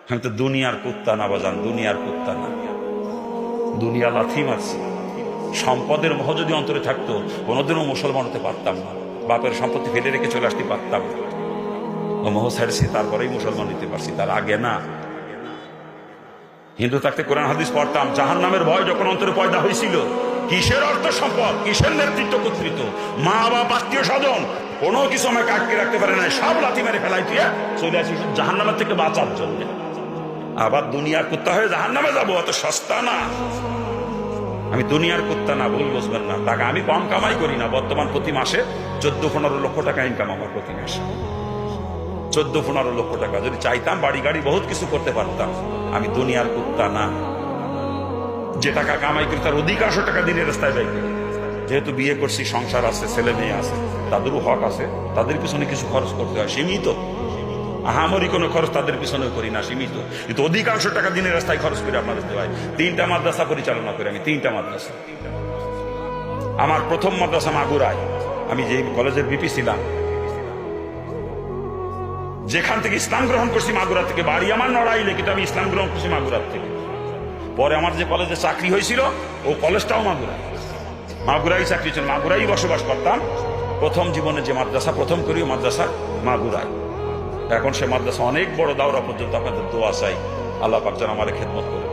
আমি তো দুনিয়ার কুত্তা না বাজান, দুনিয়ার কুত্তা না। দুনিয়া লাথি মারছি। সম্পদের মোহ যদি অন্তরে থাকতো কোনোদিনও মুসলমান হতে পারতাম না, বাপের সম্পত্তি ফেলে রেখে চলে আসতে পারতাম না। ও মোহ ছাড়ছি, তারপরেই মুসলমান হতে পারছি, তার আগে না। হিন্দু থাকতে কোরআন হাদিস পড়তাম। জাহান নামের ভয় যখন অন্তরে পয়দা হয়েছিল, কিসের অর্থ সম্পদ, কিসের নেতৃত্ব কর্তৃত্ব, মা বাবা আত্মীয় স্বজন, কোনো কিছু আমাকে আটকে রাখতে পারে না, সব লাথি মেরে ফেলাই দিয়ে চলে আসি জাহান নামের থেকে বাঁচার জন্য। আবার দুনিয়ার কুত্তা হয়ে জাহান নামে যাবো, অত সস্তা না। আমি দুনিয়ার কুত্তা না, ভুল বুঝবেন না। টাকা আমি কম কামাই করি না, বর্তমান প্রতি মাসে 14-15 লক্ষ টাকা ইনকাম আমার প্রতি মাসে। 14-15 লক্ষ টাকা যদি চাইতাম বাড়ি গাড়ি বহুত কিছু করতে পারতাম। আমি দুনিয়ার কুত্তা না। যে টাকা কামাই করি তার অধিকাংশ টাকা দিনের রাস্তায় ব্যয় করি। যেহেতু বিয়ে করছি, সংসার আছে, ছেলে মেয়ে আছে, তাদেরও হক আছে, তাদের পিছনে কিছু খরচ করতে হয়, সীমিত। আহামরি কোনো খরচ তাদের পিছনে করি না, সীমিত। কিন্তু অধিকাংশ টাকা দিনের রাস্তায় খরচ করে আপনাদের দেওয়া হয়। 3টা মাদ্রাসা পরিচালনা করি আমি, 3টা মাদ্রাসা। আমার প্রথম মাদ্রাসা মাগুরায়, আমি যে কলেজের বিপি ছিলাম, যেখান থেকে ইসলাম গ্রহণ করছি মাগুরা থেকে। বাড়ি আমার নড়াইলে, কিন্তু আমি ইসলাম গ্রহণ করছি মাগুরার থেকে। পরে আমার যে কলেজে চাকরি হয়েছিল ও কলেজটাও মাগুরা, মাগুরাই চাকরি ছিল, মাগুরাই বসবাস করতাম। প্রথম জীবনে যে মাদ্রাসা প্রথম করি মাদ্রাসা মাগুরায়। এখন সে মাদ্রাসা অনেক বড়, দাওরা পর্যন্ত আপনাদের দোয়া চাই, আল্লাহ পাক যেন আমার খেদমত করে।